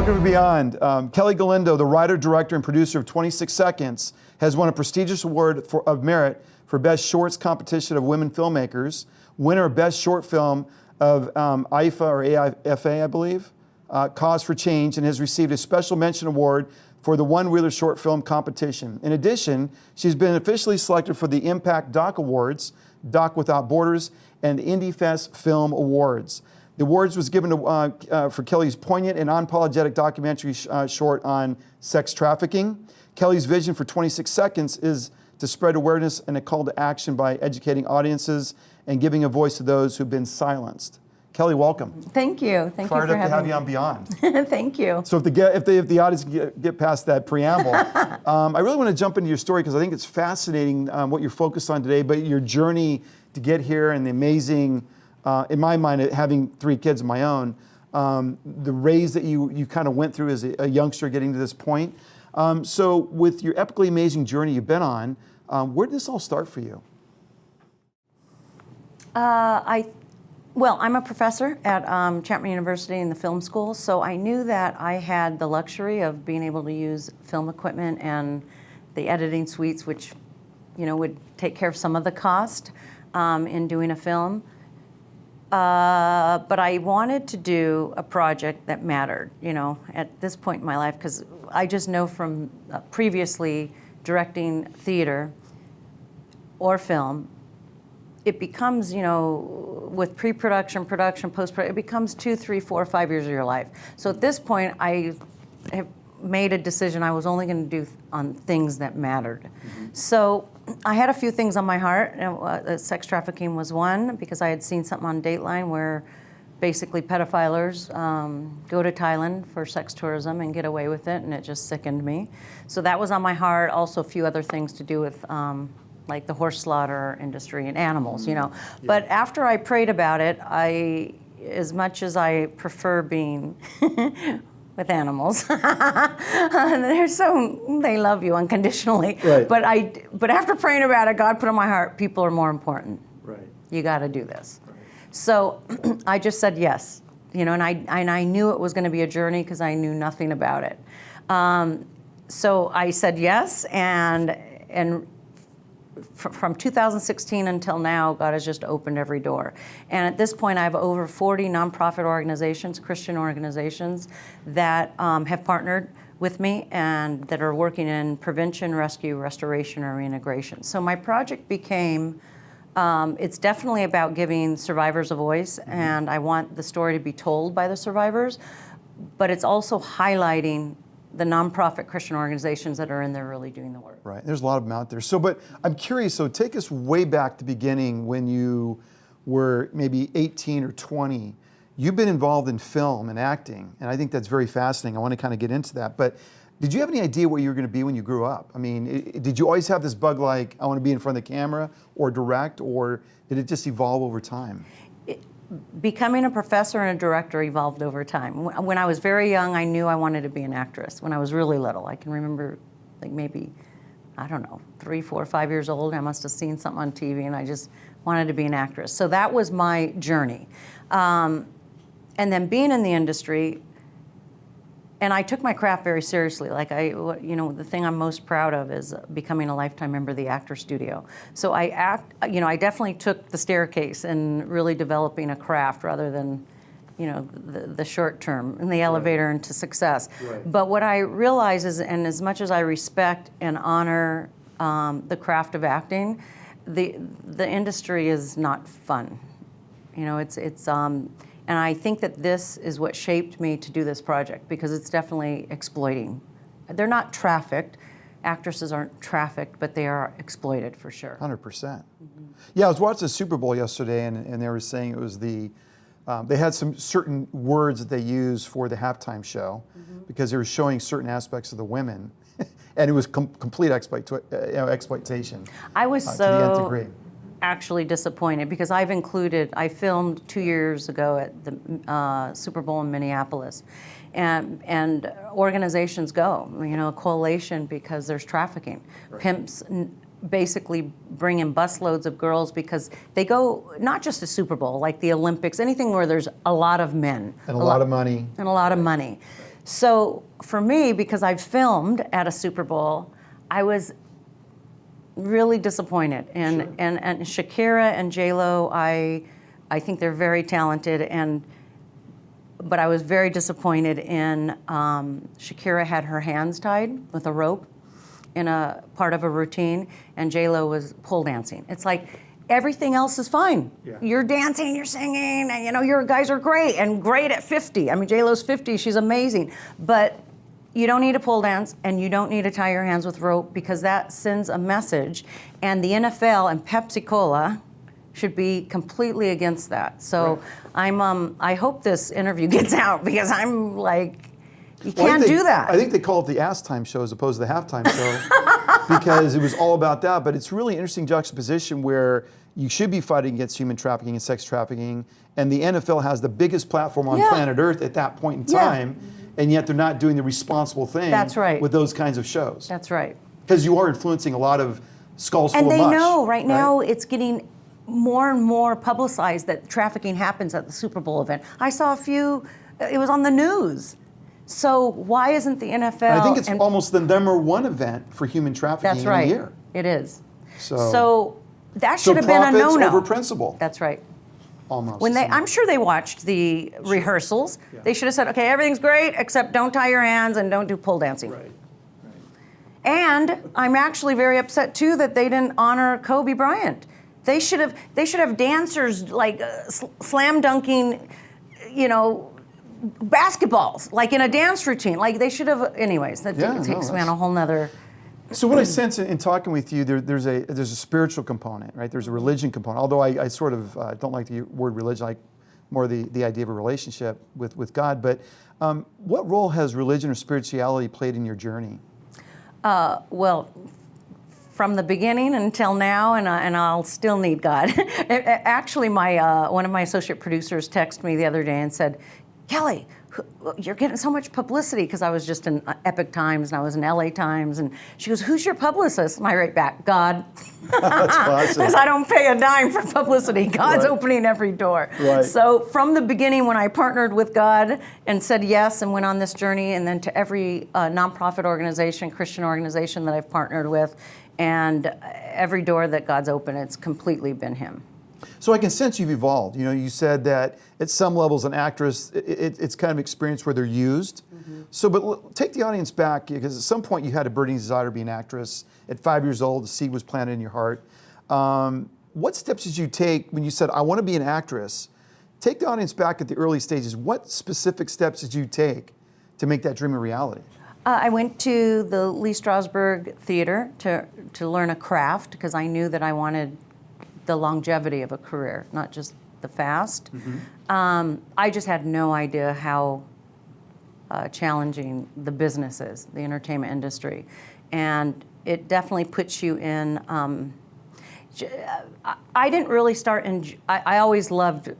Welcome to Beyond. Kelly Galindo, the writer, director, and producer of 26 Seconds, has won a prestigious award of merit for Best Shorts Competition of Women Filmmakers, winner of Best Short Film of IFA or AIFA, I believe, Cause for Change, and has received a special mention award for the One-Reeler Short Film Competition. In addition, she's been officially selected for the Impact Doc Awards, Doc Without Borders, and Indie Fest Film Awards. The awards was given for Kelly's poignant and unapologetic documentary short on sex trafficking. Kelly's vision for 26 Seconds is to spread awareness and a call to action by educating audiences and giving a voice to those who've been silenced. Kelly, welcome. Thank you. Thank you for having me. Fired up to have you on Beyond. Thank you. So if the audience can get past that preamble, I really want to jump into your story because I think it's fascinating what you're focused on today, but your journey to get here and the amazing, in my mind, having 3 kids of my own, the raise that you kind of went through as a youngster getting to this point. So with your epically amazing journey you've been on, where did this all start for you? Well, I'm a professor at Chapman University in the film school, so I knew that I had the luxury of being able to use film equipment and the editing suites, which, would take care of some of the cost in doing a film. But I wanted to do a project that mattered, at this point in my life, because I just know from previously directing theater or film, it becomes, with pre-production, production, post-production, it becomes 2, 3, 4, 5 years of your life. So at this point, I have made a decision I was only going to do on things that mattered. Mm-hmm. So I had a few things on my heart. Sex trafficking was one, because I had seen something on Dateline where basically pedophilers go to Thailand for sex tourism and get away with it, and it just sickened me. So that was on my heart. Also a few other things to do with like the horse slaughter industry and animals, Yeah. But after I prayed about it, as much as I prefer being with animals, they love you unconditionally. Right. But after praying about it, God put on my heart, people are more important. Right. You got to do this. Right. So I just said yes, and I knew it was going to be a journey because I knew nothing about it. So I said yes, and from 2016 until now, God has just opened every door. And at this point, I have over 40 nonprofit organizations, Christian organizations, that have partnered with me and that are working in prevention, rescue, restoration, or reintegration. So my project became, it's definitely about giving survivors a voice, mm-hmm. and I want the story to be told by the survivors, but it's also highlighting the nonprofit Christian organizations that are in there really doing the work. Right, there's a lot of them out there. So, but I'm curious, so take us way back to the beginning when you were maybe 18 or 20. You've been involved in film and acting, and I think that's very fascinating. I want to kind of get into that, but did you have any idea what you were going to be when you grew up? I mean, did you always have this bug like, I want to be in front of the camera or direct, or did it just evolve over time? Becoming a professor and a director evolved over time. When I was very young, I knew I wanted to be an actress. When I was really little, I can remember like maybe, 3, 4, 5 years old, I must have seen something on TV and I just wanted to be an actress. So that was my journey. And then being in the industry, and I took my craft very seriously. Like the thing I'm most proud of is becoming a lifetime member of the Actor Studio. So I definitely took the staircase and really developing a craft rather than, the short term and the elevator into success. Right. But what I realize is, and as much as I respect and honor the craft of acting, the industry is not fun. And I think that this is what shaped me to do this project, because it's definitely exploiting. They're not trafficked. Actresses aren't trafficked, but they are exploited for sure. 100%. Mm-hmm. Yeah, I was watching the Super Bowl yesterday, and they were saying it was they had some certain words that they used for the halftime show, mm-hmm. because they were showing certain aspects of the women, and it was complete exploitation. I was to the nth degree. Actually disappointed, because I filmed 2 years ago at the Super Bowl in Minneapolis, and organizations go, a coalition, because there's trafficking. Right. Pimps basically bring in busloads of girls because they go, not just the Super Bowl, like the Olympics, anything where there's a lot of men. And a lot of money. And a lot of money. So for me, because I've filmed at a Super Bowl, I was really disappointed. And Shakira and J-Lo, I think they're very talented, but I was very disappointed in Shakira had her hands tied with a rope in a part of a routine, and J-Lo was pole dancing. It's like, everything else is fine. Yeah. You're dancing, you're singing, and your guys are great, and great at 50. I mean, J-Lo's 50, she's amazing. But you don't need a pole dance, and you don't need to tie your hands with rope, because that sends a message. And the NFL and Pepsi Cola should be completely against that. So right. I hope this interview gets out, because I'm like, you can't do that. I think they call it the ass time show as opposed to the halftime show because it was all about that. But it's really interesting juxtaposition where you should be fighting against human trafficking and sex trafficking, and the NFL has the biggest platform on planet Earth at that point in time, and yet they're not doing the responsible thing That's right. with those kinds of shows. That's right. Because you are influencing a lot of skulls full of mush. And they know right now it's getting more and more publicized that trafficking happens at the Super Bowl event. I saw a few, it was on the news. So why isn't the NFL? And I think it's almost the number one event for human trafficking in a year. It is. So that should have been a no-no. Profits over principle. That's right. Almost. I'm sure they watched the rehearsals. Yeah. They should have said, okay, everything's great, except don't tie your hands and don't do pole dancing. Right. And I'm actually very upset too that they didn't honor Kobe Bryant. They should have dancers like slam dunking, basketballs, like in a dance routine. Like they should have, anyways, that takes me on a whole nother. So what I sense in talking with you, there's a spiritual component, right? There's a religion component, although I sort of don't like the word religion, I like more the idea of a relationship with God. But what role has religion or spirituality played in your journey? Well, from the beginning until now, and I'll still need God. Actually, one of my associate producers texted me the other day and said, Kelly, you're getting so much publicity, because I was just in Epic Times and I was in LA Times, and she goes, who's your publicist? And I write back, God. That's awesome. Because I don't pay a dime for publicity. God's opening every door. Right. So from the beginning, when I partnered with God and said yes and went on this journey, and then to every nonprofit organization, Christian organization that I've partnered with, and every door that God's opened, it's completely been Him. So I can sense you've evolved. You said that at some levels, an actress, it's kind of experience where they're used. Mm-hmm. So, but take the audience back, because at some point you had a burning desire to be an actress. At 5 years old, the seed was planted in your heart. What steps did you take when you said, I want to be an actress? Take the audience back at the early stages. What specific steps did you take to make that dream a reality? I went to the Lee Strasberg Theater to learn a craft, because I knew that I wanted the longevity of a career, not just the fast. Mm-hmm. I just had no idea how challenging the business is, the entertainment industry. And it definitely puts you in, I didn't really start I always loved,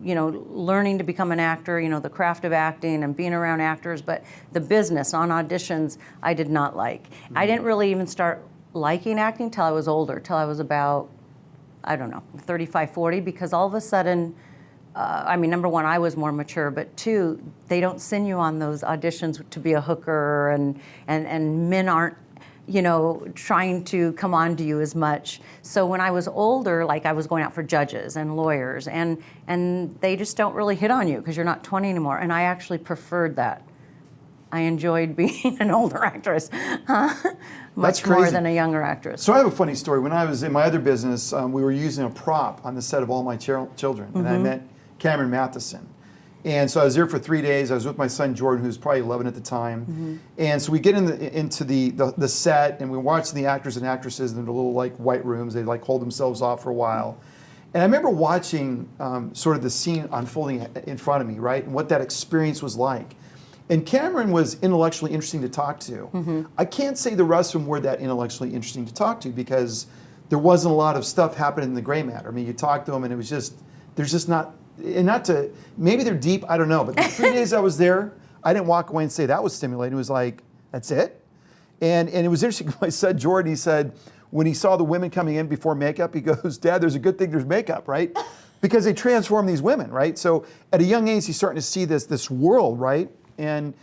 learning to become an actor, the craft of acting and being around actors, but the business on auditions, I did not like. Mm-hmm. I didn't really even start liking acting till I was older, till I was about, 35, 40, because all of a sudden, number one, I was more mature, but two, they don't send you on those auditions to be a hooker, and men aren't, trying to come on to you as much. So when I was older, like I was going out for judges and lawyers, and they just don't really hit on you because you're not 20 anymore, and I actually preferred that. I enjoyed being an older actress much more than a younger actress. So I have a funny story. When I was in my other business, we were using a prop on the set of All My Children, and I met Cameron Matheson. And so I was there for 3 days. I was with my son Jordan, who was probably 11 at the time. Mm-hmm. And so we get into the set, and we watch the actors and actresses in the little white rooms. They hold themselves off for a while. And I remember watching sort of the scene unfolding in front of me, right, and what that experience was like. And Cameron was intellectually interesting to talk to. Mm-hmm. I can't say the rest of them were that intellectually interesting to talk to, because there wasn't a lot of stuff happening in the gray matter. I mean, you talk to them and it was just, there's just not, and not to, maybe they're deep, I don't know. But the 3 days I was there, I didn't walk away and say that was stimulating. It was like, that's it? And it was interesting. My son Jordan, he said, when he saw the women coming in before makeup, he goes, Dad, there's a good thing there's makeup, right? Because they transform these women, right? So at a young age, he's starting to see this world, right? And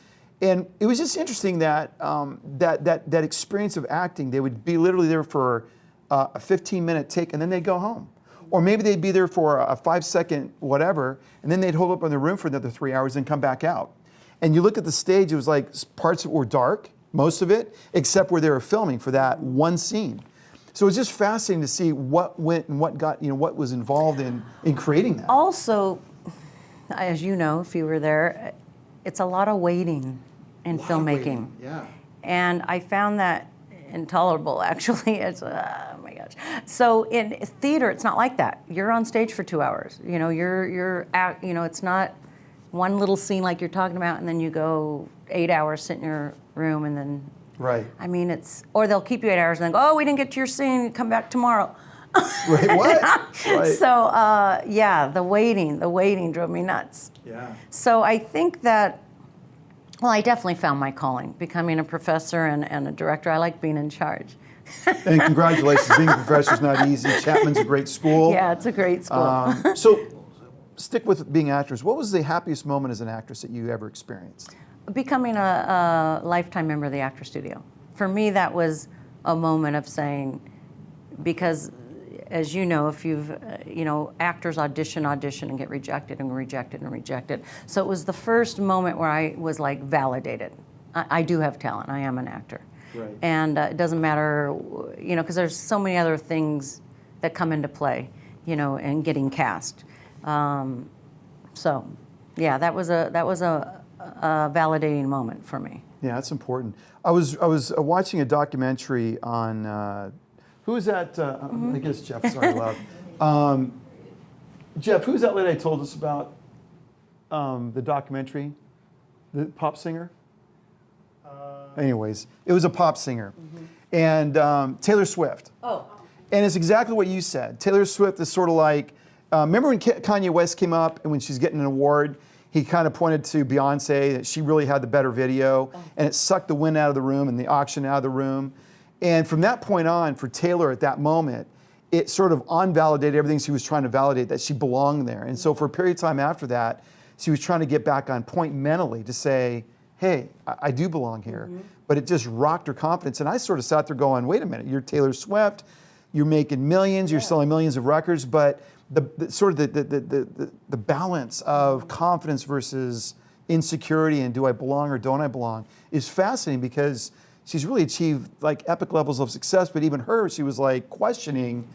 it was just interesting that that experience of acting, they would be literally there for a 15-minute take, and then they'd go home. Or maybe they'd be there for a 5-second whatever, and then they'd hold up in the room for another 3 hours and come back out. And you look at the stage, it was like parts of it were dark, most of it, except where they were filming for that one scene. So it was just fascinating to see what went and what got, what was involved in creating that. Also, as you know, if you were there, it's a lot of waiting in filmmaking. Yeah. And I found that intolerable, actually. It's, oh my gosh. So in theater, it's not like that. You're on stage for 2 hours. It's not one little scene like you're talking about, and then you go 8 hours, sit in your room, and then. Right. I mean, or they'll keep you 8 hours and then go, oh, we didn't get to your scene, come back tomorrow. Wait, what? Right. So, the waiting drove me nuts. Yeah. So I think that, well, I definitely found my calling, becoming a professor and a director. I like being in charge. And congratulations, being a professor is not easy. Chapman's a great school. Yeah, it's a great school. So stick with being actors. What was the happiest moment as an actress that you ever experienced? Becoming a lifetime member of the Actor Studio. For me, that was a moment of saying, because as you know, if you've, actors audition and get rejected and rejected and rejected. So it was the first moment where I was like validated. I do have talent. I am an actor. Right. And it doesn't matter, because there's so many other things that come into play, in getting cast. So, yeah, that was a validating moment for me. Yeah, that's important. I was watching a documentary on who is that? I guess Jeff. Sorry, loud. Jeff, who's that lady I told us about? The documentary, the pop singer. Anyways, it was a pop singer, and Taylor Swift. Oh. And it's exactly what you said. Taylor Swift is sort of like. Remember when Kanye West came up and when she's getting an award? He kind of pointed to Beyonce, that she really had the better video, and it sucked the wind out of the room and the auction out of the room. And from that point on, for Taylor at that moment, it sort of unvalidated everything she was trying to validate, that she belonged there. And so for a period of time after that, she was trying to get back on point mentally to say, hey, I do belong here. But it just rocked her confidence. And I sort of sat there going, wait a minute, you're Taylor Swift, you're making millions, you're selling millions of records, but the balance of confidence versus insecurity and do I belong or don't I belong is fascinating, because she's really achieved like epic levels of success, but even her, she was like questioning.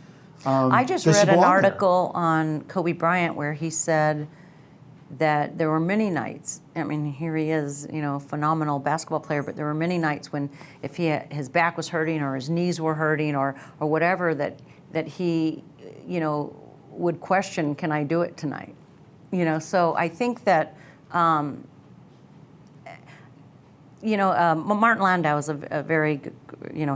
I just read an article on Kobe Bryant where he said that there were many nights, I mean, here he is, phenomenal basketball player, but there were many nights when if his back was hurting or his knees were hurting or whatever, that he, would question, can I do it tonight? So I think that, Martin Landau is a very good,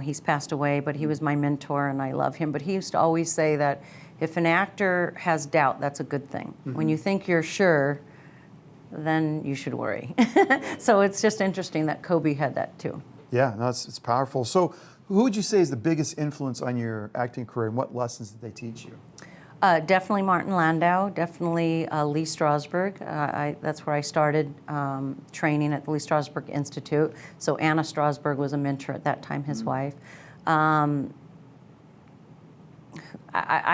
he's passed away, but he was my mentor and I love him. But he used to always say that if an actor has doubt, that's a good thing. When you think you're sure, then you should worry. So it's just interesting that Kobe had that too. Yeah, no, it's powerful. So who would you say is the biggest influence on your acting career, and what lessons did they teach you? Definitely Martin Landau, definitely Lee Strasberg. That's where I started training at the Lee Strasberg Institute. So Anna Strasberg was a mentor at that time, his wife. I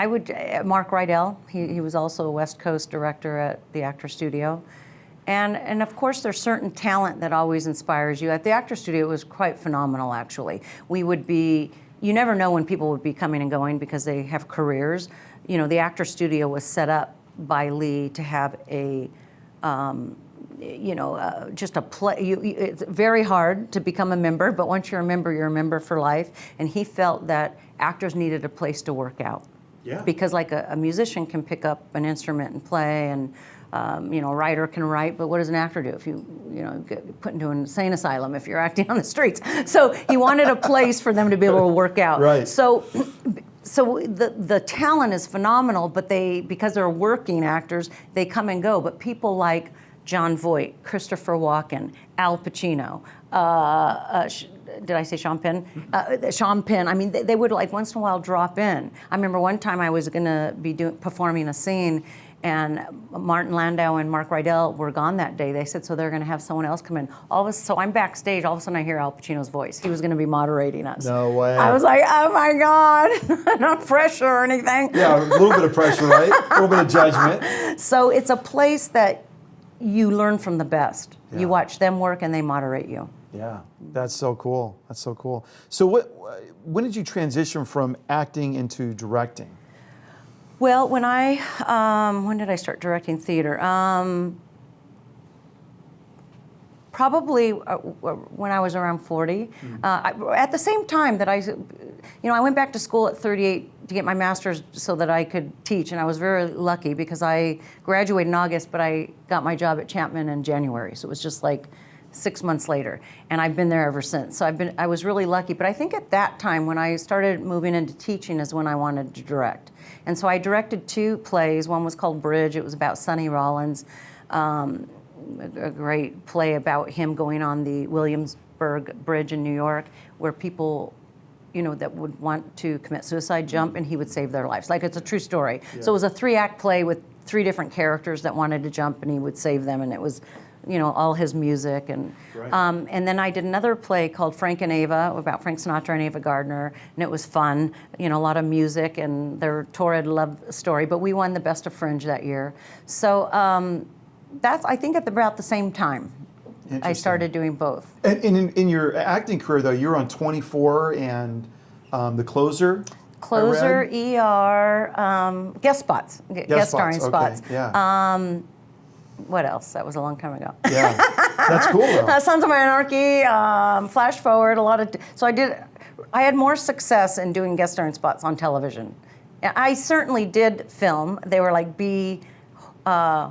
would, Mark Rydell, he was also a West Coast director at the Actor Studio. And of course, there's certain talent that always inspires you. At the Actor Studio, it was quite phenomenal, actually. You never know when people would be coming and going because they have careers. The Actor Studio was set up by Lee to have just a play. It's very hard to become a member, but once you're a member for life. And he felt that actors needed a place to work out. Yeah. Because like a musician can pick up an instrument and play, and a writer can write, but what does an actor do if you get put into an insane asylum if you're acting on the streets? So he wanted a place for them to be able to work out. Right. So the talent is phenomenal, but because they're working actors, they come and go. But people like Jon Voight, Christopher Walken, Al Pacino, did I say Sean Penn? Sean Penn. I mean, they would like once in a while drop in. I remember one time I was going to be performing a scene, And Martin Landau and Mark Rydell were gone that day. They said, so they're going to have someone else come in. So I'm backstage. All of a sudden, I hear Al Pacino's voice. He was going to be moderating us. No way. I was like, oh my God, no pressure or anything. Yeah, a little bit of pressure, right? A little bit of judgment. So it's a place that you learn from the best. Yeah. You watch them work and they moderate you. Yeah, that's so cool. That's so cool. So when did you transition from acting into directing? Well, when did I start directing theater? Probably when I was around 40. At the same time that I went back to school at 38 to get my master's so that I could teach, and I was very lucky because I graduated in August, but I got my job at Chapman in January, so it was just like 6 months later, and I've been there ever since. So I was really lucky, but I think at that time when I started moving into teaching is when I wanted to direct. And so I directed 2 plays. One was called Bridge. It was about Sonny Rollins, a great play about him going on the Williamsburg Bridge in New York, where people, that would want to commit suicide jump, and he would save their lives. Like, it's a true story. Yeah. So it was a 3-act play with 3 different characters that wanted to jump, and he would save them, and it was, all his music. And right. And then I did another play called Frank and Ava, about Frank Sinatra and Ava Gardner, and it was fun, a lot of music and their torrid love story, but we won the Best of Fringe that year. So that's, I think, at about the same time I started doing both. And in your acting career, though, you're on 24 and The Closer. Closer, ER, guest spots, guest starring spots. Yeah. What else? That was a long time ago. Yeah, that's cool though. Sons of Anarchy, Flash Forward, a lot of. So I had more success in doing guest starring spots on television. I certainly did film. They were like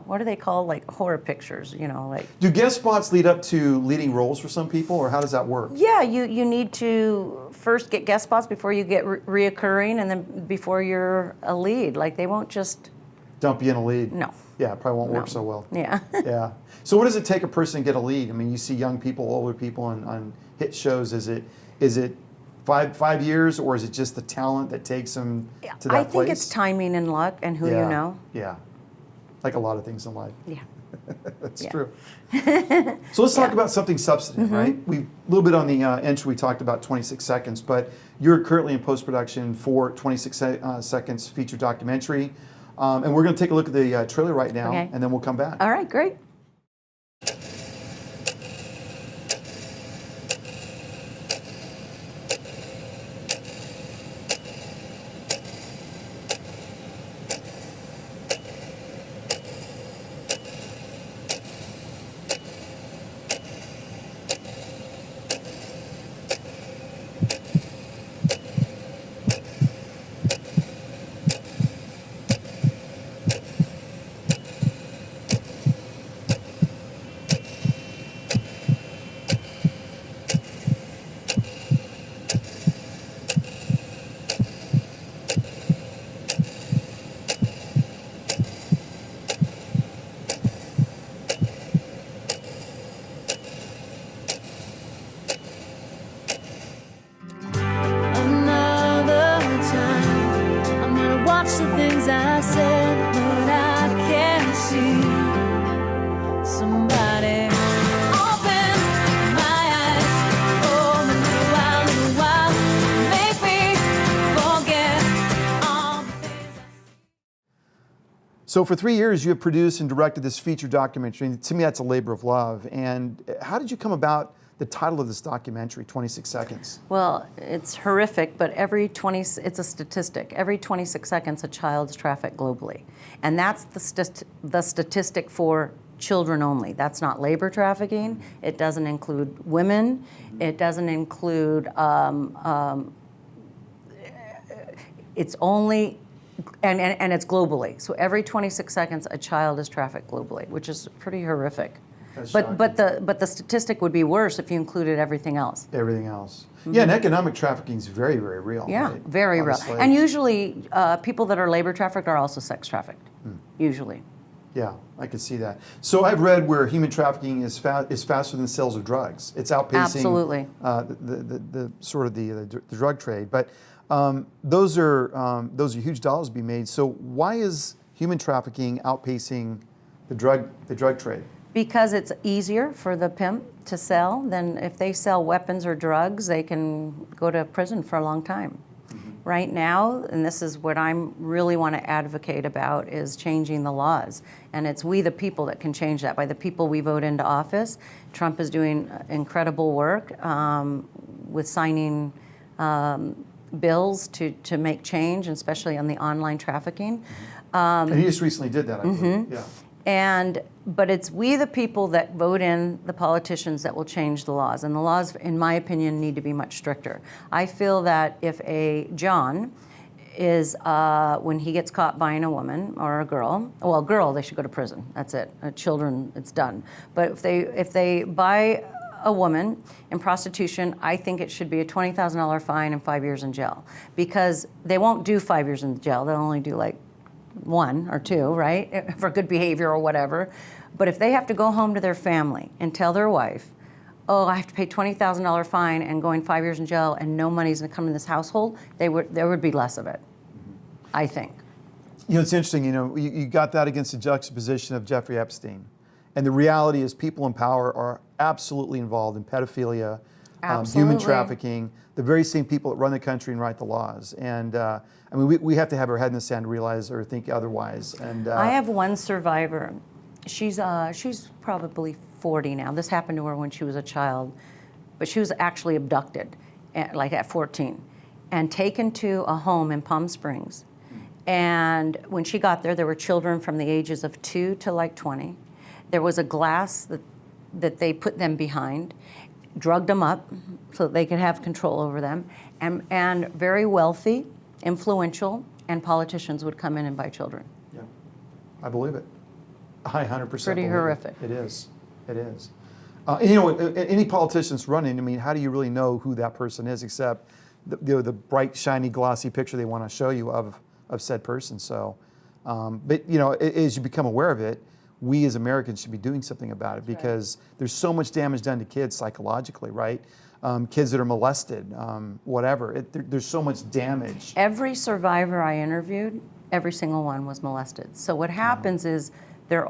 what do they call, like horror pictures? Like. Do guest spots lead up to leading roles for some people, or how does that work? Yeah, you need to first get guest spots before you get reoccurring, and then before you're a lead. Like, they won't just dump you in a lead. No. Yeah, it probably won't work so well. Yeah. Yeah. So what does it take a person to get a lead? I mean, you see young people, older people on hit shows. Is it five years, or is it just the talent that takes them to that place? I think it's timing and luck and who you know. Yeah. Like a lot of things in life. Yeah. That's true. So let's talk about something substantive, right? A little bit on the entry, we talked about 26 seconds, but you're currently in post-production for 26 seconds feature documentary. And we're going to take a look at the trailer right now, and then we'll come back. All right, great. So for 3 years, you have produced and directed this feature documentary. And to me, that's a labor of love. And how did you come about the title of this documentary, 26 Seconds? Well, it's horrific, but it's a statistic. Every 26 seconds, a child is trafficked globally. And that's the statistic for children only. That's not labor trafficking. It doesn't include women. It doesn't include, it's only, and it's globally. So every 26 seconds, a child is trafficked globally, which is pretty horrific. But the statistic would be worse if you included everything else. Everything else. Yeah, and economic trafficking is very, very real. Yeah, right? very real. And usually, people that are labor trafficked are also sex trafficked. Usually. Yeah, I can see that. So I've read where human trafficking is faster than sales of drugs. It's outpacing absolutely the sort of the drug trade. But those are huge dollars to be made. So why is human trafficking outpacing the drug trade? Because it's easier for the pimp to sell than if they sell weapons or drugs, they can go to prison for a long time. Right now, and this is what I'm really want to advocate about, is changing the laws. And it's we the people that can change that. By the people we vote into office, Trump is doing incredible work with signing bills to make change, especially on the online trafficking. And he just recently did that, I believe. Yeah. But it's we the people that vote in the politicians that will change the laws. And the laws, in my opinion, need to be much stricter. I feel that if a John is, when he gets caught buying a woman or a girl, well, girl, they should go to prison. That's it. Children, it's done. But if they buy a woman in prostitution, I think it should be a $20,000 fine and 5 years in jail. Because they won't do 5 years in jail. They'll only do like 1 or 2, right, for good behavior or whatever. But if they have to go home to their family and tell their wife, oh, I have to pay $20,000 fine and going 5 years in jail and no money's going to come in this household, there would be less of it, I think. You know, it's interesting, you got that against the juxtaposition of Jeffrey Epstein. And the reality is people in power are absolutely involved in pedophilia, human trafficking, the very same people that run the country and write the laws. And we have to have our head in the sand to realize or think otherwise. And I have one survivor. She's probably 40 now. This happened to her when she was a child, but she was actually abducted, at 14, and taken to a home in Palm Springs. And when she got there were children from the ages of 2 to like 20. There was a glass that they put them behind, drugged them up so that they could have control over them, and very wealthy, influential, and politicians would come in and buy children. Yeah, I believe it. I 100% Pretty horrific. It is. It is. Any politicians running, how do you really know who that person is except the bright, shiny, glossy picture they want to show you of said person? So, but as you become aware of it, we as Americans should be doing something about it because there's so much damage done to kids psychologically, right? Kids that are molested, whatever. There's so much damage. Every survivor I interviewed, every single one was molested. So what happens is their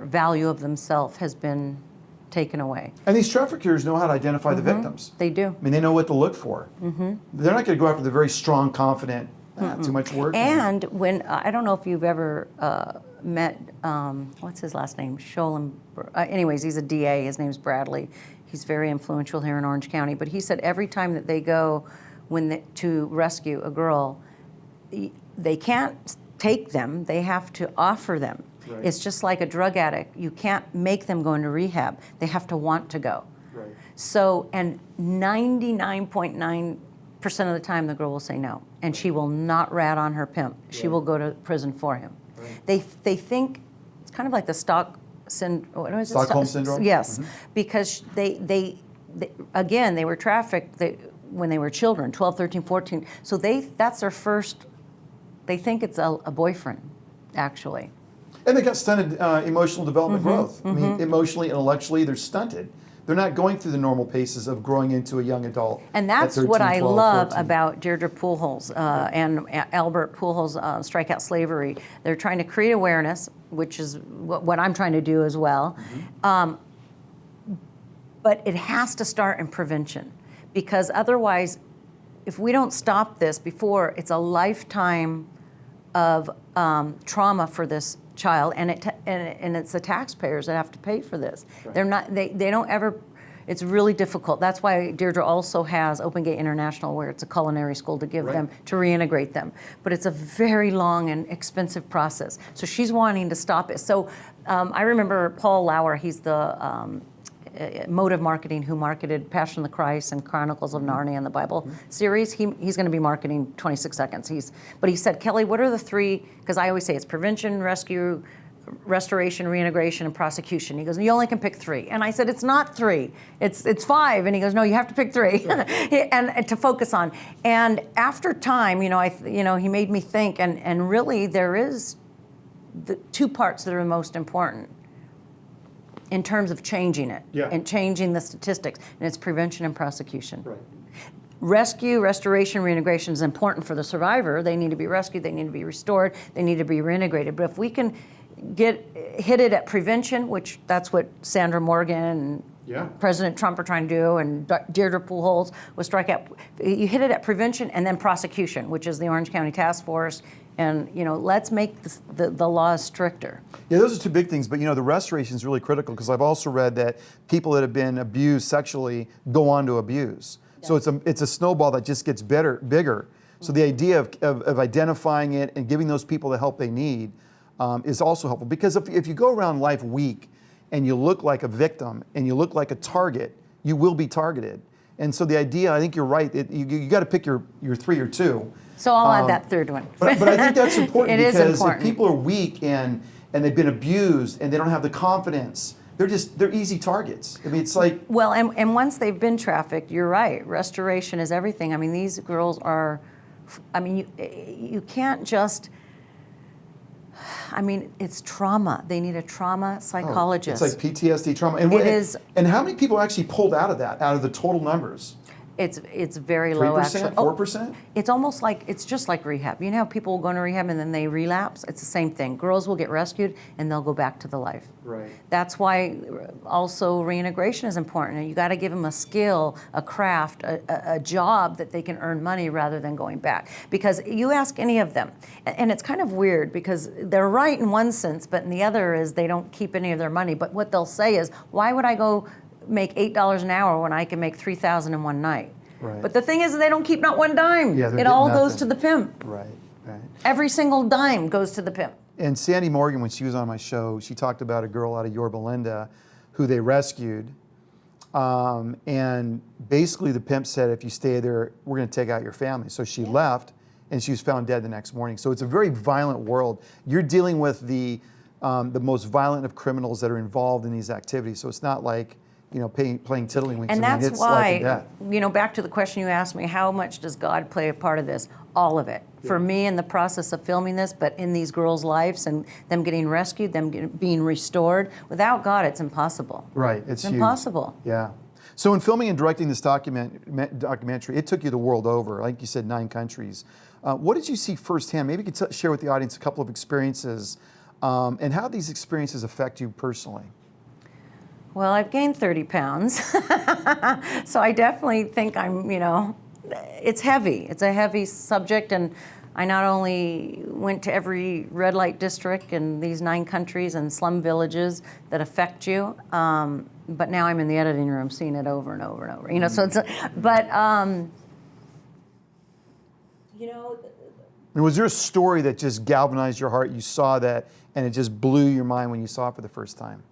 value of themselves has been taken away. And these traffickers know how to identify the victims. They do. They know what to look for. They're not going to go after the very strong, confident, too much work. And when, I don't know if you've ever met, what's his last name? Anyways, he's a DA. His name's Bradley. He's very influential here in Orange County. But he said every time that they go to rescue a girl, they can't take them. They have to offer them. Right. It's just like a drug addict. You can't make them go into rehab. They have to want to go. Right. So, and 99.9% of the time the girl will say no. And she will not rat on her pimp. She will go to prison for him. Right. They think it's kind of like the Stockholm syndrome? Yes, because they again, they were trafficked when they were children, 12, 13, 14. So that's their first, they think it's a boyfriend, actually. And they got stunted emotional development growth. Emotionally, intellectually, they're stunted. They're not going through the normal paces of growing into a young adult. And that's 13, what I 12, love 14. About Deirdre Pujols and Albert Pujols' Strike Out Slavery. They're trying to create awareness, which is what I'm trying to do as well. But it has to start in prevention, because otherwise, if we don't stop this before, it's a lifetime of trauma for this child, and it's the taxpayers that have to pay for this. Right. They're not. They don't ever. It's really difficult. That's why Deirdre also has Open Gate International, where it's a culinary school to give them, to reintegrate them. But it's a very long and expensive process. So she's wanting to stop it. So I remember Paul Lauer. He's the Motive Marketing, who marketed Passion of the Christ and Chronicles of Narnia and the Bible series. He's going to be marketing 26 Seconds. But he said, Kelly, what are the 3, because I always say it's prevention, rescue, restoration, reintegration, and prosecution. He goes, you only can pick 3. And I said, it's not 3, it's 5. And he goes, no, you have to pick 3, and to focus on. And after time, he made me think, and really there is the 2 parts that are the most important in terms of changing it and changing the statistics, and it's prevention and prosecution. Right. restoration, reintegration is important for the survivor. They need to be rescued, they need to be restored, they need to be reintegrated. But if we can hit it at prevention, which that's what Sandra Morgan and President Trump are trying to do, and Deirdre Pujols will strike out. You hit it at prevention and then prosecution, which is the Orange County Task Force, and let's make the laws stricter. Yeah, those are two big things, but the restoration is really critical, because I've also read that people that have been abused sexually go on to abuse. Yeah. So it's a snowball that just gets bigger. So the idea of identifying it and giving those people the help they need is also helpful, because if you go around life weak and you look like a victim and you look like a target, you will be targeted. And so the idea, I think you're right, you got to pick your 3 or 2. So I'll add that third one. But I think that's important, It because is important. if people are weak and they've been abused and they don't have the confidence, they're easy targets. I mean, it's like... Well, and once they've been trafficked, you're right, restoration is everything. I mean, these girls are, you can't just... it's trauma. They need a trauma psychologist. It's like PTSD trauma. And and how many people are actually pulled out of that, out of the total numbers? It's very low, 3%, actually. 4%? It's almost like, it's just like rehab. You know how people will go into rehab and then they relapse? It's the same thing. Girls will get rescued and they'll go back to the life. Right. That's why also reintegration is important. You got to give them a skill, a craft, a job that they can earn money rather than going back. Because you ask any of them, and it's kind of weird because they're right in one sense, but in the other is they don't keep any of their money. But what they'll say is, why would I go make $8 an hour when I can make $3,000 in one night? Right. But the thing is, they don't keep not one dime. Yeah, it all goes to the pimp. Right. Every single dime goes to the pimp. And Sandy Morgan, when she was on my show, she talked about a girl out of Yorba Linda who they rescued. And basically the pimp said, if you stay there, we're going to take out your family. So she left, and she was found dead the next morning. So it's a very violent world. You're dealing with the most violent of criminals that are involved in these activities. So it's not like, playing tiddlywinks. And that's why, back to the question you asked me, how much does God play a part of this? All of it. Yeah. For me, in the process of filming this, but in these girls' lives and them getting rescued, them being restored, without God, it's impossible. Right, it's huge. Impossible. Yeah. So in filming and directing this documentary, it took you the world over. Like you said, 9 countries. What did you see firsthand? Maybe you could share with the audience a couple of experiences, and how these experiences affect you personally. Well, I've gained 30 pounds, so I definitely think it's heavy. It's a heavy subject, and I not only went to every red light district in these 9 countries and slum villages that affect you, but now I'm in the editing room seeing it over and over and over. So it's, And was there a story that just galvanized your heart? You saw that, and it just blew your mind when you saw it for the first time?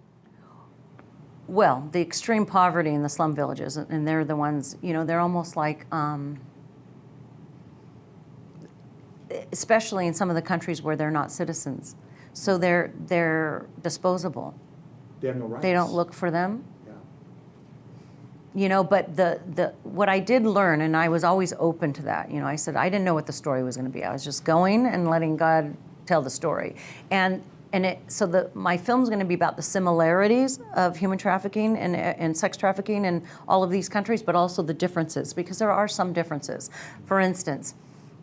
Well, the extreme poverty in the slum villages, and they're the ones, they're almost like, especially in some of the countries where they're not citizens. So they're disposable. They have no rights. They don't look for them. Yeah. But what I did learn, and I was always open to that, I said, I didn't know what the story was going to be. I was just going and letting God tell the story. My film's going to be about the similarities of human trafficking and sex trafficking in all of these countries, but also the differences, because there are some differences. For instance,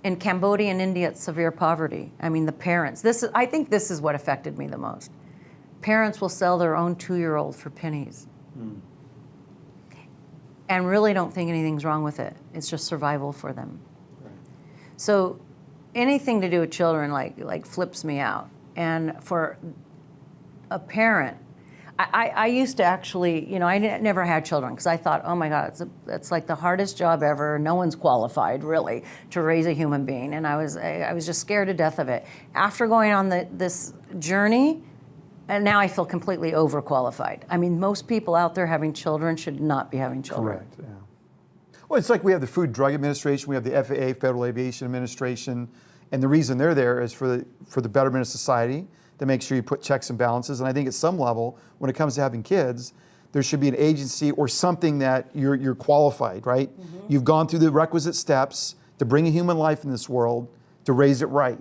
in Cambodia and India, it's severe poverty. The parents. I think this is what affected me the most. Parents will sell their own 2-year-old for pennies, and really don't think anything's wrong with it. It's just survival for them. Right. So anything to do with children like flips me out. And for a parent, I used to actually, I never had children because I thought, oh my God, it's like the hardest job ever. No one's qualified really to raise a human being, and I was just scared to death of it. After going on this journey, and now I feel completely overqualified. Most people out there having children should not be having children. Correct. Yeah. Well, it's like we have the Food and Drug Administration, we have the FAA, Federal Aviation Administration. And the reason they're there is for the betterment of society, to make sure you put checks and balances. And I think at some level, when it comes to having kids, there should be an agency or something that you're qualified, right? Mm-hmm. You've gone through the requisite steps to bring a human life in this world, to raise it right?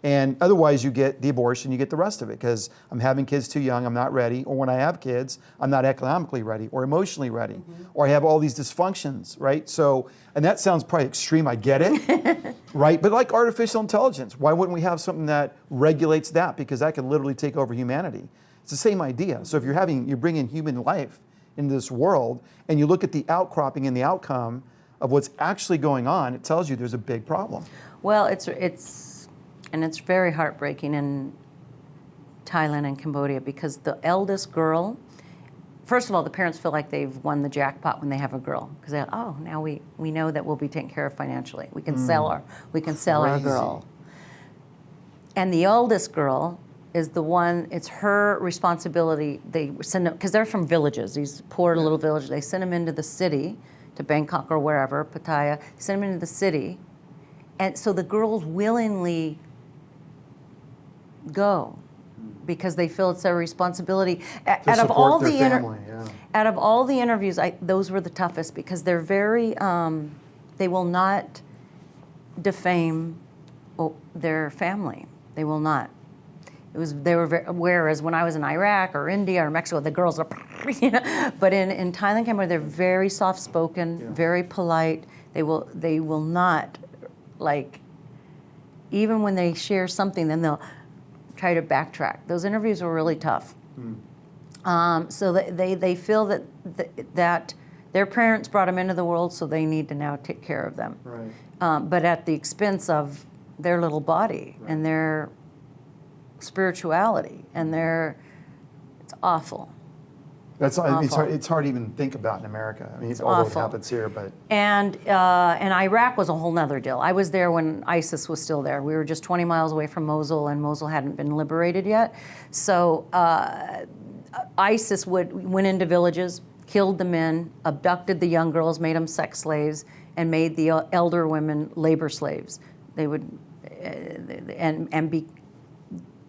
And otherwise you get the abortion, you get the rest of it, because I'm having kids too young, I'm not ready, or when I have kids, I'm not economically ready or emotionally ready, or I have all these dysfunctions, right? So, and that sounds probably extreme, I get it, right? But like artificial intelligence, why wouldn't we have something that regulates that? Because that could literally take over humanity. It's the same idea. So if you're bringing human life into this world, and you look at the outcropping and the outcome of what's actually going on, it tells you there's a big problem. Well, it's very heartbreaking in Thailand and Cambodia, because the eldest girl, first of all, the parents feel like they've won the jackpot when they have a girl, because they're, oh, now we know that we'll be taken care of financially. We can sell our girl. And the eldest girl is the one, it's her responsibility. They send them, because they're from villages, these poor little villages. They send them into the city, to Bangkok or wherever, Pattaya, send them into the city. And so the girls willingly go because they feel it's their responsibility. Out of all the out of all the interviews, those were the toughest, because they're very, they will not defame their family. They will not. Whereas when I was in Iraq or India or Mexico, the girls are, but in Thailand, Cambodia, they're very soft-spoken, very polite. They will not, like, even when they share something, then they'll try to backtrack. Those interviews were really tough. So they feel that their parents brought them into the world, so they need to now take care of them. Right. But at the expense of their little body and their spirituality, and it's awful. That's awful. It's hard to even think about in America. I mean, it's although awful. It happens here, but and Iraq was a whole nother deal. I was there when ISIS was still there. We were just 20 miles away from Mosul, and Mosul hadn't been liberated yet. So ISIS went into villages, killed the men, abducted the young girls, made them sex slaves, and made the elder women labor slaves. They would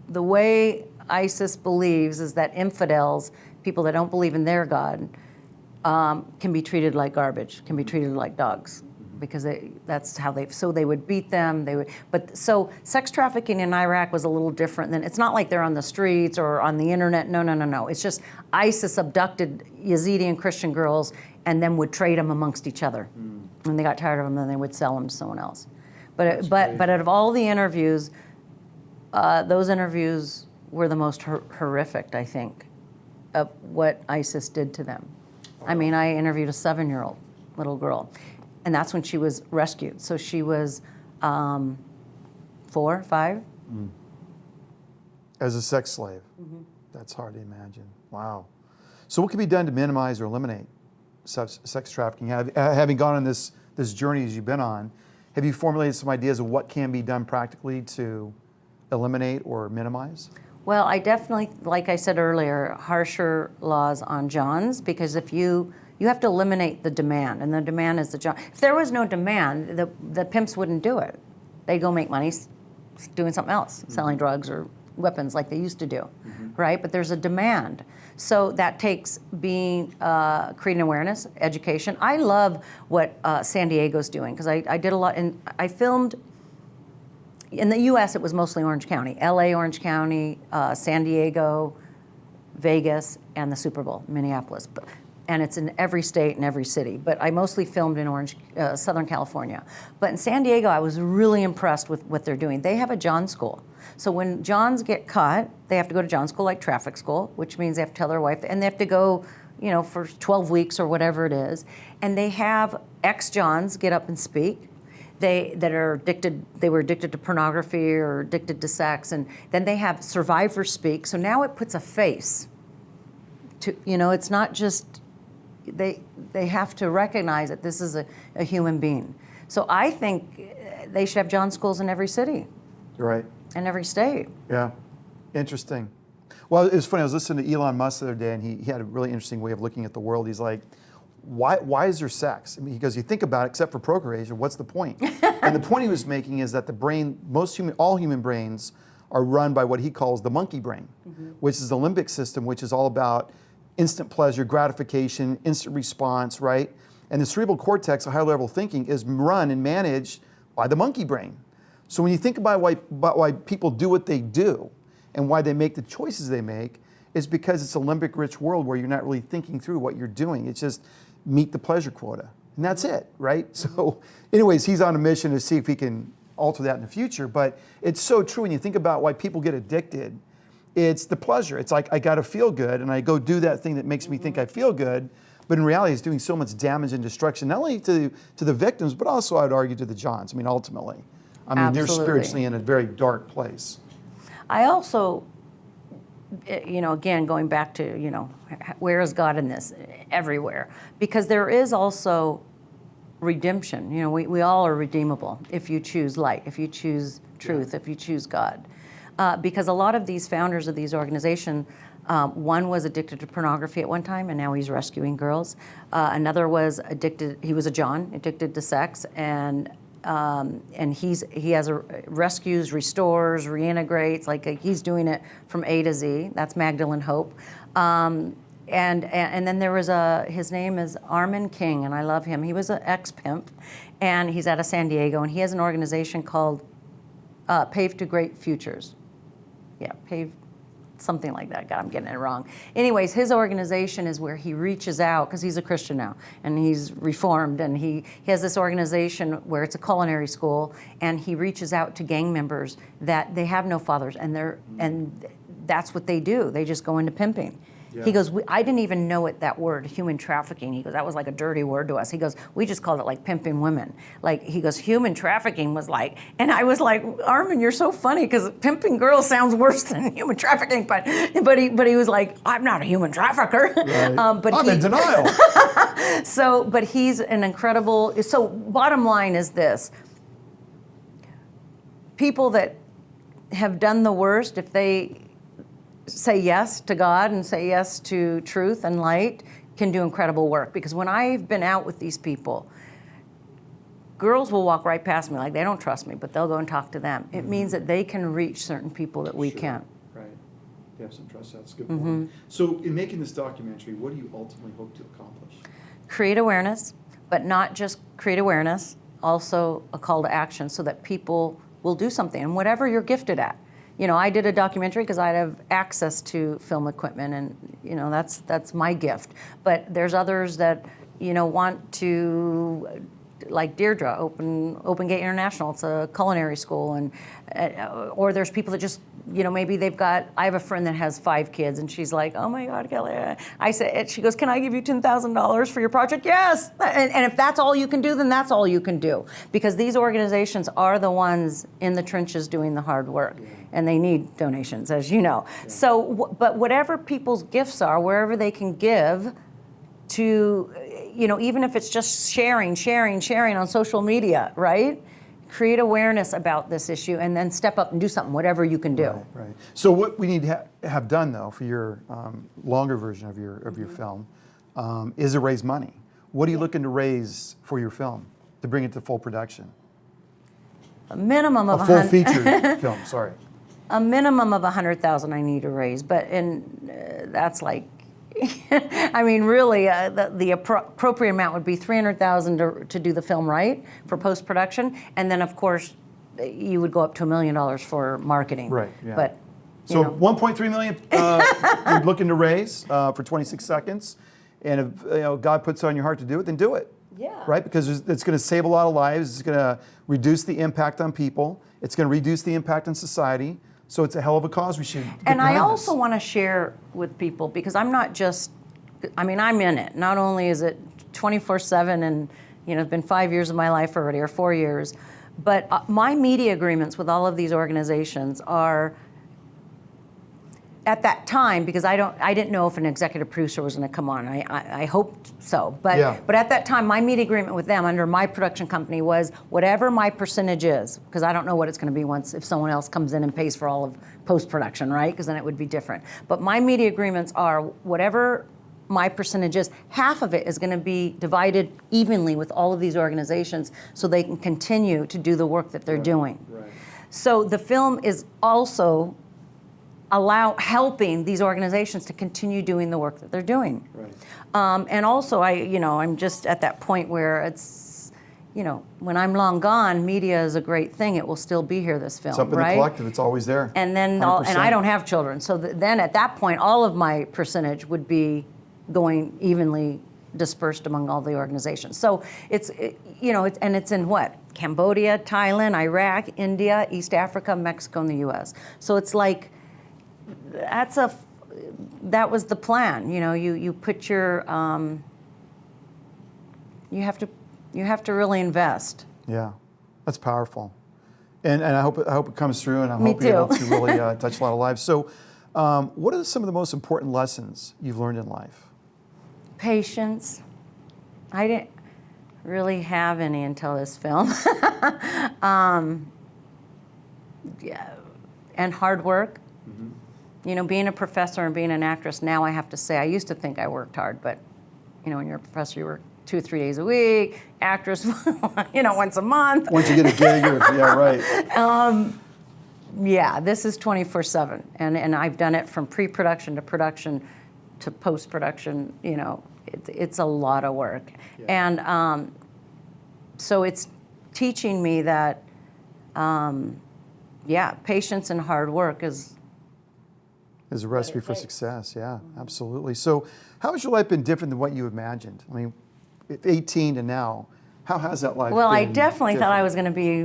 the way ISIS believes is that infidels, people that don't believe in their God, can be treated like garbage, can be treated like dogs, because that's how so they would beat them. So sex trafficking in Iraq was a little different than, it's not like they're on the streets or on the internet. No. It's just ISIS abducted Yazidi and Christian girls and then would trade them amongst each other. When they got tired of them, then they would sell them to someone else. But out of all the interviews, those interviews were the most horrific, I think, of what ISIS did to them. I mean, I interviewed a 7-year-old little girl, and that's when she was rescued. So she was 4, 5. As a sex slave. That's hard to imagine. Wow. So what can be done to minimize or eliminate sex trafficking? Having gone on this journey as you've been on, have you formulated some ideas of what can be done practically to eliminate or minimize? Well, I definitely, like I said earlier, harsher laws on Johns, because if you have to eliminate the demand, and the demand is the John. If there was no demand, the pimps wouldn't do it. They'd go make money doing something else, selling drugs or weapons like they used to do, right? But there's a demand. So that takes creating awareness, education. I love what San Diego's doing, because I did a lot, and I filmed. In the U.S., it was mostly Orange County, L.A., Orange County, San Diego, Vegas, and the Super Bowl, Minneapolis. And it's in every state and every city. But I mostly filmed in Southern California. But in San Diego, I was really impressed with what they're doing. They have a John school. So when Johns get caught, they have to go to John school, like traffic school, which means they have to tell their wife, and they have to go, for 12 weeks or whatever it is. And they have ex-Johns get up and speak. They were addicted to pornography or addicted to sex, and then they have survivors speak. So now it puts a face to, it's not just, they have to recognize that this is a human being. So I think they should have John schools in every city. You're right. In every state. Yeah, interesting. Well, it was funny, I was listening to Elon Musk the other day, and he had a really interesting way of looking at the world. He's like, why is there sex? I mean, because you think about it, except for procreation, what's the point? And the point he was making is that the brain, all human brains are run by what he calls the monkey brain, which is the limbic system, which is all about instant pleasure, gratification, instant response, right? And the cerebral cortex, a higher level thinking, is run and managed by the monkey brain. So when you think about why people do what they do and why they make the choices they make, it's because it's a limbic-rich world where you're not really thinking through what you're doing. It's just meet the pleasure quota, and that's it, right? So anyways, he's on a mission to see if he can alter that in the future, but it's so true when you think about why people get addicted. It's the pleasure. It's like, I gotta feel good, and I go do that thing that makes me think I feel good, but in reality it's doing so much damage and destruction, not only to the victims, but also I'd argue to the Johns. I mean, ultimately. I mean, they're spiritually in a very dark place. I also, again, going back to, where is God in this? Everywhere. Because there is also redemption. We all are redeemable if you choose light, if you choose truth, if you choose God. Because a lot of these founders of these organizations, one was addicted to pornography at one time, and now he's rescuing girls. Another was he was a John, addicted to sex, and he has rescues, restores, reintegrates, he's doing it from A to Z. That's Magdalene Hope. And then there was his name is Armin King, and I love him. He was an ex-pimp, and he's out of San Diego, and he has an organization called Pave to Great Futures. Yeah, Pave, something like that. God, I'm getting it wrong. Anyways, his organization is where he reaches out, because he's a Christian now, and he's reformed, and he has this organization where it's a culinary school, and he reaches out to gang members that they have no fathers, and that's what they do. They just go into pimping. Yeah. He goes, I didn't even know it, that word, human trafficking. He goes, that was like a dirty word to us. He goes, we just called it like pimping women. He goes, human trafficking was like, and I was like, Armin, you're so funny, because pimping girls sounds worse than human trafficking. But he was like, I'm not a human trafficker. Right. I'm in denial. But he's an incredible, so bottom line is this. People that have done the worst, if they say yes to God and say yes to truth and light, can do incredible work. Because when I've been out with these people, girls will walk right past me, like they don't trust me, but they'll go and talk to them. It means that they can reach certain people that we can't. Right. They have some trust. That's a good point. So in making this documentary, what do you ultimately hope to accomplish? Create awareness, but not just create awareness, also a call to action so that people will do something, and whatever you're gifted at. I did a documentary because I have access to film equipment, and that's my gift. But there's others that want to, like Deirdre, Open Gate International. It's a culinary school, and or there's people that just maybe they've got. I have a friend that has 5 kids, and she's like, oh my God, Kelly. I said, she goes, can I give you $10,000 for your project? Yes. And if that's all you can do, then that's all you can do, because these organizations are the ones in the trenches doing the hard work. Yeah. And they need donations, as you know. Yeah. So, but whatever people's gifts are, wherever they can give to, even if it's just sharing on social media, right? Create awareness about this issue, and then step up and do something, whatever you can do. Right. So what we need to have done, though, for your longer version of your film, is to raise money. What are you looking to raise for your film to bring it to full production? A minimum of a full feature film. Sorry. A minimum of $100,000 I need to raise, but that's like, I mean, really, the appropriate amount would be $300,000 to do the film right for post-production, and then of course you would go up to $1 million for marketing. Right. Yeah. But so 1.3 million you're looking to raise for 26 seconds, and if God puts it on your heart to do it, then do it. Yeah. Right, because it's going to save a lot of lives. It's going to reduce the impact on people. It's going to reduce the impact on society. So it's a hell of a cause. We should get And I behind also this. want to share with people, because I'm not just, I'm in it. Not only is it 24/7, and it's been 5 years of my life already, or 4 years, but my media agreements with all of these organizations are, at that time, because I didn't know if an executive producer was going to come on. I hoped so, but at that time, my media agreement with them under my production company was whatever my percentage is, because I don't know what it's going to be if someone else comes in and pays for all of post-production, right? Because then it would be different. But my media agreements are whatever my percentage is, half of it is going to be divided evenly with all of these organizations so they can continue to do the work that they're doing. Right. So the film is also helping these organizations to continue doing the work that they're doing. Right. And also, I'm just at that point where it's, you know, when I'm long gone, media is a great thing. It will still be here, this film, It's up in right? the collective. It's always there. And then, and I don't have children. So then at that point, all of my percentage would be going evenly dispersed among all the organizations. So it's, you know, and it's in what? Cambodia, Thailand, Iraq, India, East Africa, Mexico, and the US. So it's like, that was the plan. You know, you put your, you have to really invest. Yeah, that's powerful. And I hope it comes through, and I Me hope you're able too. to really touch a lot of lives. So what are some of the most important lessons you've learned in life? Patience. I didn't really have any until this film. Yeah, and hard work. You know, being a professor and being an actress, now I have to say, I used to think I worked hard, but, you know, when you're a professor, you work 2 or 3 days a week. Actress, you know, once a month. Once you get a gig, yeah, right. Yeah, this is 24/7, and I've done it from pre-production to production to post-production. You know, it's a lot of work, Yeah. and so it's teaching me that, yeah, patience and hard work is a recipe for success. Yeah, absolutely. So, how has your life been different than what you imagined? I mean, 18 to now, how has that life Well, been I definitely thought I different? was going to be,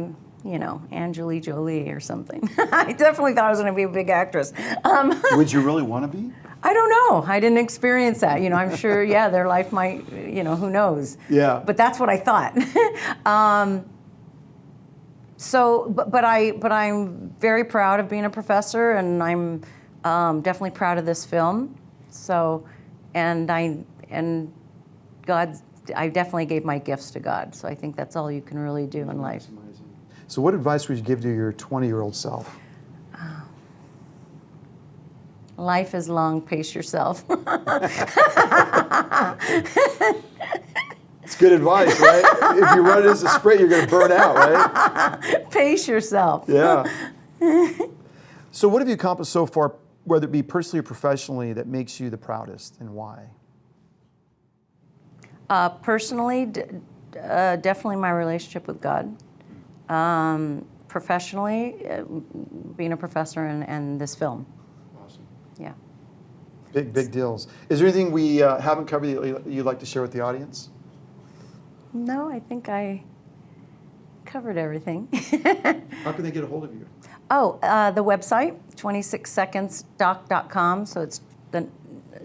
you know, Angelina Jolie or something. I definitely thought I was going to be a big actress. Would you really want to be? I don't know. I didn't experience that. You know, I'm sure, yeah, their life might, you know, who knows. Yeah. But that's what I thought. But I'm very proud of being a professor, and I'm definitely proud of this film. So, and God, I definitely gave my gifts to God. So I think that's all you can really do in life. That's amazing. So what advice would you give to your 20-year-old self? Life is long, pace yourself. It's good advice, right? If you run it as a sprint, you're going to burn out, right? Pace yourself. Yeah. So what have you accomplished so far, whether it be personally or professionally, that makes you the proudest, and why? Personally, definitely my relationship with God. Professionally, being a professor and this film. Awesome. Yeah. Big deals. Is there anything we haven't covered that you'd like to share with the audience? No, I think I covered everything. How can they get a hold of you? Oh, the website, 26secondsdoc.com. So it's the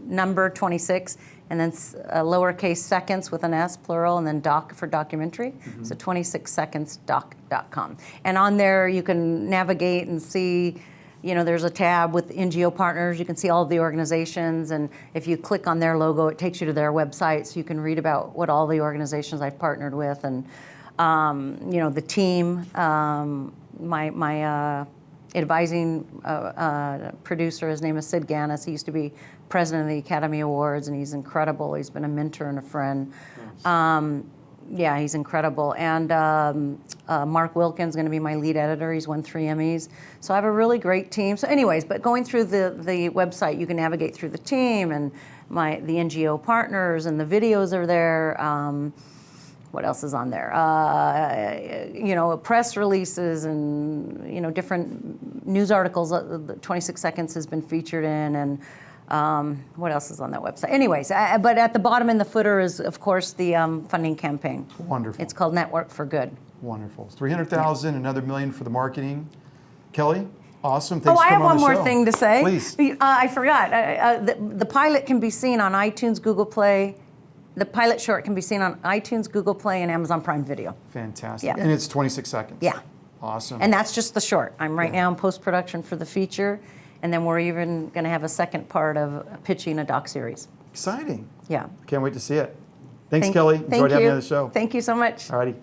number 26, and then lowercase seconds with an S, plural, and then doc for documentary. Mm-hmm. So 26secondsdoc.com. And on there, you can navigate and see, you know, there's a tab with NGO partners. You can see all of the organizations, and if you click on their logo, it takes you to their website, so you can read about what all the organizations I've partnered with, and you know, the team. My advising producer, his name is Sid Gannis. He used to be president of the Academy Awards, and he's incredible. He's been a mentor and a friend. Nice. Yeah, he's incredible. And Mark Wilkins is going to be my lead editor. He's won 3 Emmys. So I have a really great team. So anyways, but going through the website, you can navigate through the team and the NGO partners, and the videos are there. What else is on there? You know, press releases and, you know, different news articles that 26 Seconds has been featured in, and what else is on that website? Anyways, but at the bottom in the footer is, of course, the funding campaign. Wonderful. It's called Network for Good. Wonderful. 300,000, another $1 million for the marketing. Kelly, awesome. Thanks Oh, for I have coming on one the more show. thing to say. Please. I forgot. The pilot can be seen on iTunes, Google Play. The pilot short can be seen on iTunes, Google Play, and Amazon Prime Video. Fantastic. Yeah. And it's 26 seconds. Yeah. Awesome. And that's just the short. I'm right now in post-production for the feature, and then we're even going to have a second part of pitching a doc series. Exciting. Yeah. Can't wait to see it. Thanks, Kelly. Enjoyed having you on the show. Thank you so much. All righty.